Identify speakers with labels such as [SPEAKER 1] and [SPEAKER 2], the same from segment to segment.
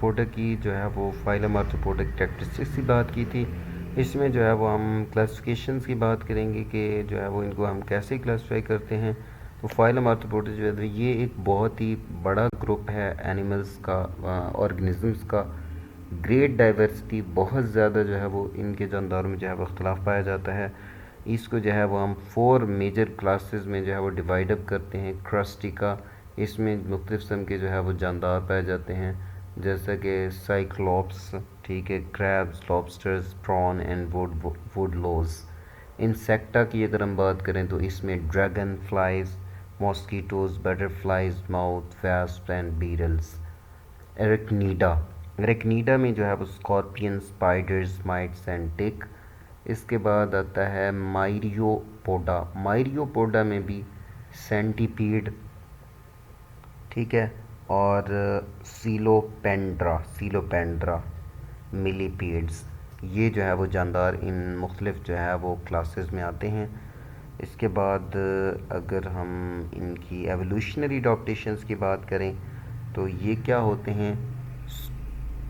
[SPEAKER 1] Arthropoda की जो है वो फाइलम आर्थ्रोपोडा कैरेक्टरिस्टिक्स की बात की थी। इसमें जो है वो हम क्लासिफिकेशंस की बात करेंगे कि जो है वो इनको हम कैसे क्लासिफाई करते हैं। तो फाइलम आर्थ्रोपोडा जो है ये एक बहुत ही बड़ा ग्रुप है एनिमल्स का, ऑर्गेनिजम्स का। ग्रेट डाइवर्सिटी, बहुत ज़्यादा जो है वो इनके जानदारों में जो है वो अख्तलाफ पाया जाता है। इसको जो है वो हम 4 मेजर क्लासेस में जो है वो डिवाइड अप करते हैं। क्रस्टिका, इसमें मुख्तलिफ किस्म के जो है वो जानदार पाए जाते हैं, जैसा कि साइक्लोप्स, ठीक है, crabs, lobsters, prawn and woodlice. Insecta की अगर हम बात करें तो इसमें dragonflies, mosquitoes, butterflies, moth, wasp and beetles. Arachnida, Arachnida में जो है वो scorpion, spiders, mites and tick. इसके बाद आता है मायरियोपोडा। मायरियोपोडा में भी सेंटीपीड, ठीक है, और सीलोपेंड्रा, सीलोपेंड्रा, मिलीपीड्स, ये जो है वो जानदार इन मुख्तलिफ जो है वो क्लासेस में आते हैं। इसके बाद अगर हम इनकी एवोल्यूशनरी अडॉप्टेशंस की बात करें तो ये क्या होते हैं,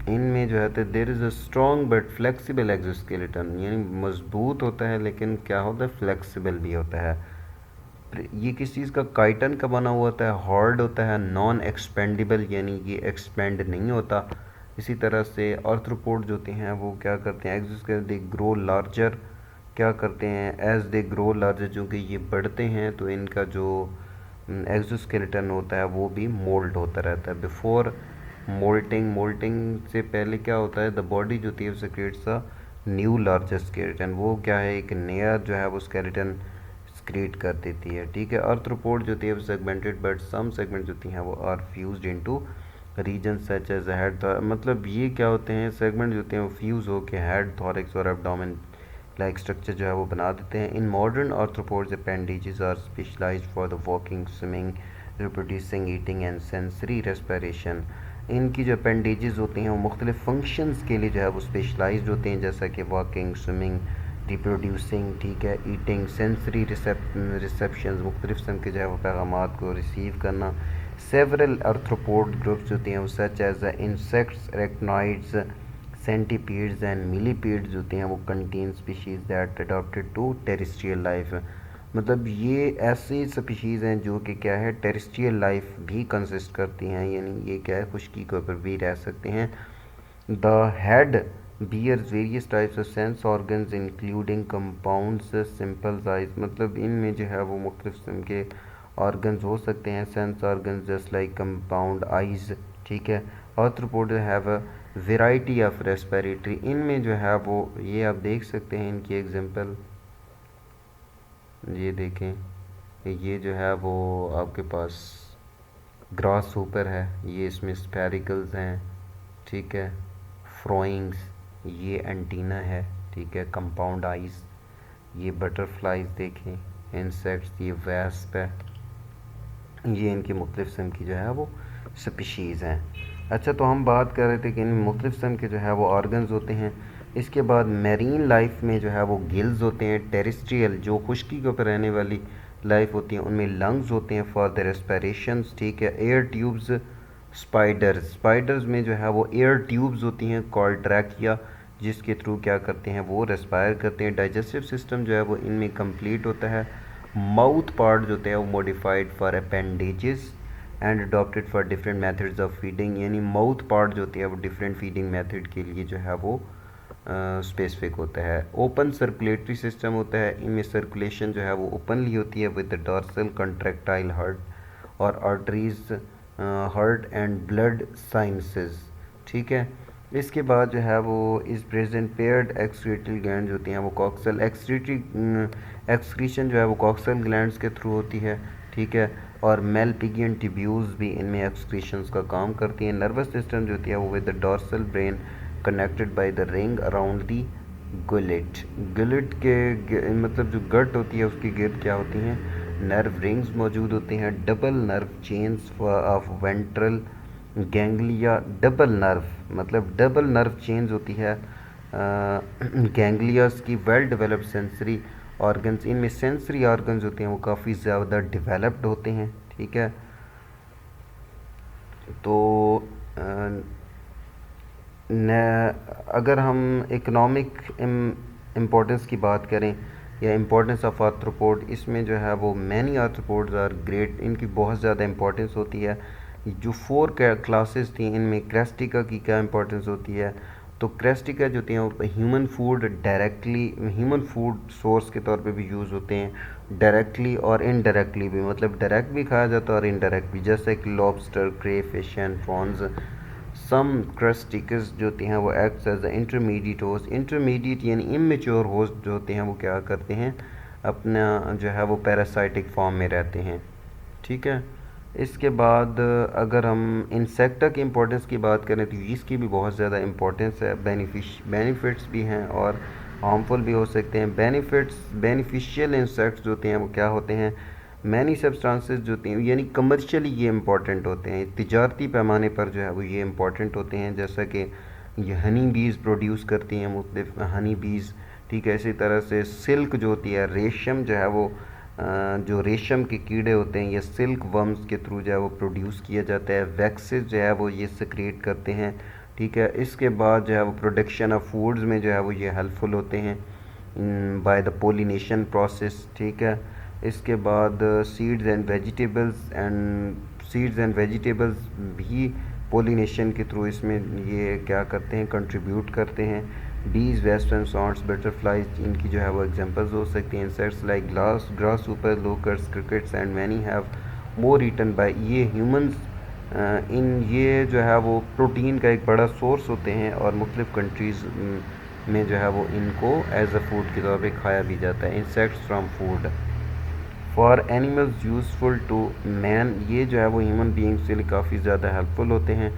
[SPEAKER 1] इनमें जो है तो there is a strong but flexible exoskeleton, यानी मजबूत होता है लेकिन क्या होता है, फ्लेक्सिबल भी होता है। ये किस चीज़ का, काइटन का बना हुआ होता है, हार्ड होता है, नॉन एक्सपेंडेबल, यानी ये एक्सपेंड नहीं होता। इसी तरह से आर्थ्रोपोड जो होते हैं वो क्या करते हैं, एक्सोस्केलेटन दे ग्रो लार्जर, क्या करते हैं, एज दे ग्रो लार्जर, चूँकि ये बढ़ते हैं तो इनका जो एक्सोस्केलेटन होता है वो भी मोल्ड होता रहता है। बिफोर मोल्टिंग, मोल्टिंग से पहले क्या होता है, द बॉडी जो होती है उसे creates a new larger skeleton, वो क्या है, एक नया जो है वो स्केलेटन क्रिएट कर देती है, ठीक है। आर्थ्रोपोड जो होती है वो सेगमेंटेड, बट सम सेगमेंट जो होती हैं वो are fused into region such as head, मतलब ये क्या होते हैं, सेगमेंट जो होते हैं वो फ्यूज़ होकर हेड, थॉरैक्स और एब्डोमेन लाइक स्ट्रक्चर जो है वो बना देते हैं। In modern arthropods appendages are specialised for the walking, swimming, reproducing, eating and sensory respiration. इनकी जो अपेंडेजेस होती हैं वो मुख्तलिफ फंक्शंस के लिए जो है वो स्पेशलाइज्ड होते हैं, जैसा कि वॉकिंग, स्विमिंग, रिप्रोड्यूसिंग, ठीक है, ईटिंग, सेंसरी रिसेप्शन, मुख्तलिफ किस्म के जो है वो पैगामात को रिसीव करना। सेवरल आर्थ्रोपोड ग्रुप्स होते हैं वो such as insects, arachnids, centipedes and millipedes होते हैं वो contain species that adopted to terrestrial life, मतलब ये ऐसी स्पीशीज़ हैं जो कि क्या है, टेरेस्ट्रियल लाइफ भी कंसिस्ट करती हैं, यानी ये क्या है, खुश्की के ऊपर भी रह सकते हैं। The head bears various types of sense organs including compounds, simple size, मतलब इनमें जो है वो मुख्तलिफ किस्म के ऑर्गन्स हो सकते हैं, sense organs just like compound eyes, ठीक है। Arthropod have a variety of respiratory, इनमें जो है वो ये आप देख सकते हैं इनकी एग्जांपल, ये देखें, ये जो है वो आपके पास ग्रास ऊपर है, ये इसमें स्पेरिकल्स हैं, ठीक है, फ्रोइंग्स, ये एंटीना है, ठीक है, कंपाउंड आइज, ये बटरफ्लाइज देखें, इंसेक्ट्स, ये वेस्प है, ये इनकी मुख्तलिफ किस्म की जो है वो स्पीशीज़ हैं। अच्छा, तो हम बात कर रहे थे कि इन मुख्तलिफ किस्म के जो है वो ऑर्गन्स होते हैं। इसके बाद मैरीन लाइफ में जो है वो गिल्स होते हैं, टेरेस्ट्रियल जो खुश्की के ऊपर रहने वाली लाइफ होती है उनमें लंग्स होते हैं फॉर द रेस्पिरेशंस, ठीक है। एयर ट्यूब्स, स्पाइडर्स, स्पाइडर्स में जो है वो एयर ट्यूब्स होती हैं कॉल्ड ट्रैकिया, जिसके थ्रू क्या करते हैं वो रेस्पायर करते हैं। डाइजेस्टिव सिस्टम जो है वो इनमें कंप्लीट होता है। माउथ पार्ट जो होते हैं वो modified for appendages and adopted for different methods of feeding, यानी माउथ पार्ट जो होती है वो डिफरेंट फीडिंग मेथड के लिए जो है वो स्पेसिफिक होता है। ओपन सर्कुलेटरी सिस्टम होता है, इनमें सर्कुलेशन जो है वो ओपनली होती है with the dorsal contractile heart और arteries, heart and blood sinuses, ठीक है। इसके बाद जो है वो इस प्रेजेंट पेयर्ड एक्सक्रीटरी ग्लैंड होती हैं वो कॉक्सल एक्सक्रीटरी एक्सक्रीशन जो है वो कॉक्सल ग्लैंड्स के थ्रू होती है, ठीक है। और मेलपिगियन ट्यूब्यूल्स भी इनमें एक्सक्रीशंस का काम करती हैं। नर्वस सिस्टम जो होती है वो with the dorsal brain connected by the ring around the gullet, gullet के मतलब जो गट होती है उसकी गिर्द क्या होती हैं, नर्व रिंग्स मौजूद होते हैं। Double nerve chains of ventral ganglia, double nerve मतलब डबल नर्व चेन्स होती है गैंग्लियास की। वेल डेवलप्ड सेंसरी ऑर्गन्स, इनमें सेंसरी ऑर्गन्स होते हैं वो काफ़ी ज़्यादा डेवलप्ड होते हैं, ठीक है। तो अगर हम इकोनॉमिक इम्पोर्टेंस की बात करें या इम्पोर्टेंस ऑफ आर्थ्रोपोड, इसमें जो है वो मैनी आर्थ्रोपोड्स आर ग्रेट, इनकी बहुत ज़्यादा इम्पोर्टेंस होती है। जो 4 क्लासेस थी इनमें क्रेस्टिका की क्या इम्पोर्टेंस होती है, तो क्रेस्टिका जो होती हैं वो human food directly, human food source के तौर पे भी यूज़ होते हैं, डायरेक्टली और इनडायरेक्टली भी, मतलब डायरेक्ट भी खाया जाता है और इनडायरेक्ट भी, जैसे कि lobster, crayfish and prawns. Some crustaceans जो होते हैं वो acts as intermediate host, intermediate यानी इमेच्योर होस्ट जो होते हैं वो क्या करते हैं, अपना जो है वो पैरासाइटिक फॉर्म में रहते हैं। ठीक है। इसके बाद अगर हम इंसेक्टा की इम्पोर्टेंस की बात करें तो इसकी भी बहुत ज़्यादा इम्पोर्टेंस है, बेनिफिट्स भी हैं और हार्मफुल भी हो सकते हैं। बेनिफिशियल इंसेक्ट्स जो होते हैं वो क्या होते हैं, मैनी सब्सटेंसेस जो होती हैं, यानी कमर्शियली ये इम्पॉर्टेंट होते हैं, तिजारती पैमाने पर जो है वो ये इम्पॉर्टेंट होते हैं, जैसा कि ये हनी बीज़ प्रोड्यूस करती हैं मुख्तलिफ हनी बीज़। ठीक है। इसी तरह से सिल्क जो होती है, रेशम जो है वो जो रेशम के कीड़े होते हैं ये सिल्क वर्म्स के थ्रू जो है वो प्रोड्यूस किया जाता है। वैक्सेस जो है वो ये सिक्रिएट करते हैं। ठीक है। इसके बाद जो है वो प्रोडक्शन ऑफ फूड्स में जो है वो ये हेल्पफुल होते हैं बाय द पोलिनेशन प्रोसेस। ठीक है। इसके बाद सीड्स एंड वेजिटेबल्स भी पोलिनेशन के थ्रू इसमें ये क्या करते हैं, कंट्रीब्यूट करते हैं। बीज, वेस्टर्न सॉन्ट्स, बटरफ्लाइज इनकी जो है वो एग्जांपल्स हो सकती हैं। Insects like grasshoppers locusts, crickets and many have more eaten by, ये ह्यूमंस इन ये जो है वो प्रोटीन का एक बड़ा सोर्स होते हैं और मुख्तलिफ कंट्रीज़ में जो है वो इनको एज अ फूड के तौर पे खाया भी जाता है। Insects from food for animals useful to man, ये जो है वो ह्यूमन बींग्स के लिए काफ़ी ज़्यादा हेल्पफुल होते हैं।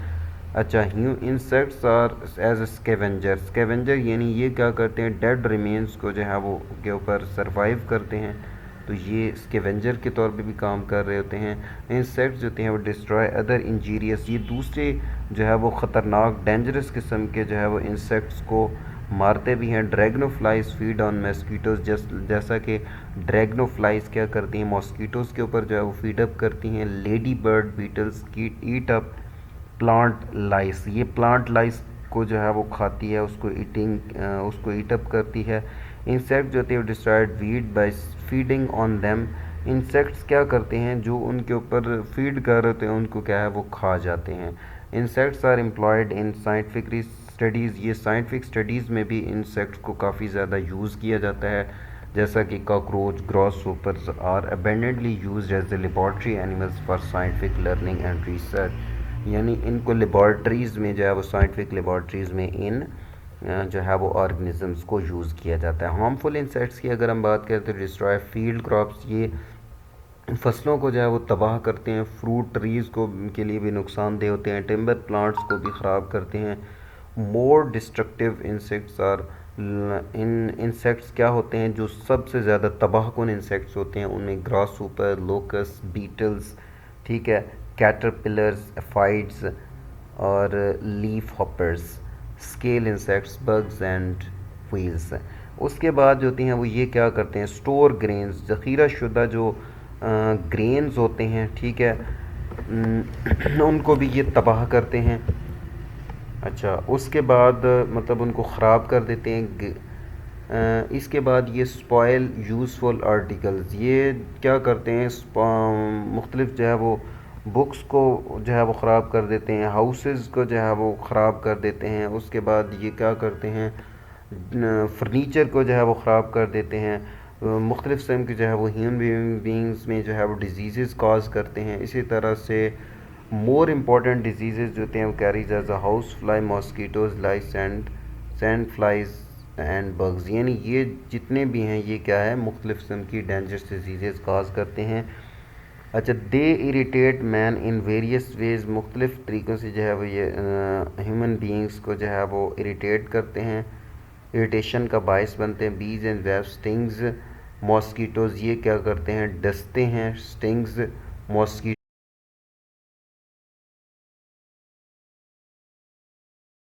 [SPEAKER 1] अच्छा, इंसेक्ट्स आर एज स्कैवेंजर यानी ये क्या करते हैं, डेड रिमेन्स को जो है वो के ऊपर सरवाइव करते हैं, तो ये स्कैवेंजर के तौर पे भी काम कर रहे होते हैं। इंसेक्ट्स जो होते हैं वो डिस्ट्रॉय अदर इंजीरियस, ये दूसरे जो है वो ख़तरनाक डेंजरस किस्म के जो है वो इंसेक्ट्स को मारते भी हैं। ड्रैगनोफ्लाइज फीड ऑन मस्कीटोज, जैसा कि ड्रैगनोफ्लाइज क्या करती हैं, मॉस्कीटोज़ के ऊपर जो है वो फीड अप करती हैं। लेडी बर्ड बीटल्स की ईट अप प्लांट लाइस, ये प्लांट लाइस को जो है वो खाती है, उसको ईट अप करती है। इंसेक्ट जो होते हैं destroyed weed by feeding on them, insects क्या करते हैं, जो उनके ऊपर फीड कर रहे होते हैं उनको क्या है वो खा जाते हैं। Insects are employed in scientific studies, ये साइंटिफिक स्टडीज़ में भी इंसेक्ट्स को काफ़ी ज़्यादा यूज़ किया जाता है, जैसा कि cockroach, grasshoppers are abundantly used as the laboratory animals for scientific learning and research, यानी इनको लेबॉर्ट्रीज़ में जो है वो साइंटिफिक लेबॉर्ट्रीज़ में इन जो है वो ऑर्गेनिजम्स को यूज़ किया जाता है। हार्मफुल इंसेक्ट्स की अगर हम बात करें तो डिस्ट्रॉय फील्ड क्रॉप्स, ये फसलों को जो है वो तबाह करते हैं। फ्रूट ट्रीज़ को के लिए भी नुकसानदेह होते हैं। टिम्बर प्लांट्स को भी ख़राब करते हैं। मोर डिस्ट्रक्टिव इंसेक्ट्स आर, इन इंसेक्ट्स क्या होते हैं जो सबसे ज़्यादा तबाहकुन इंसेक्ट्स होते हैं, उनमें ग्रास ऊपर, लोकस, बीटल्स, ठीक है, कैटरपिलर्स, एफाइड्स और leaf hoppers, scale insects, bugs and wheels. उसके बाद जो होती हैं वो ये क्या करते हैं, स्टोर ग्रेन्स, ज़ख़ीरा शुदा जो ग्रेन्स होते हैं, ठीक है, उनको भी ये तबाह करते हैं। अच्छा, उसके बाद मतलब उनको ख़राब कर देते हैं। इसके बाद ये स्पॉयल यूज़फुल आर्टिकल्स, ये क्या करते हैं, मुख्तलिफ जो है वो बुक्स को जो है वो ख़राब कर देते हैं, हाउसेस को जो है वो ख़राब कर देते हैं। उसके बाद ये क्या करते हैं, फर्नीचर को जो है वो ख़राब कर देते हैं। मुख्तलिफ़ किस्म के जो है वो ह्यूमन बींग्स में जो है वो डिजीज़ कॉज करते हैं। इसी तरह से मोर इम्पॉर्टेंट डिजीज़ जो होते हैं वो carries as a house fly, mosquitoes, lice and sand flies and bugs, यानी ये जितने भी हैं ये क्या है, मुख्तलिफ़ किस्म की डेंजरस डिजीज़ कॉज करते हैं। अच्छा, they irritate man in various ways, मुख्तलिफ़ तरीक़ों से जो है वो ये ह्यूमन बींग्स को जो है वो इरीटेट करते हैं, इरिटेशन का बायस बनते हैं। बीज एंड वेब स्टिंग्स, मॉस्कीटोज़ ये क्या करते हैं, डसते हैं। स्टिंग्स, मॉस्की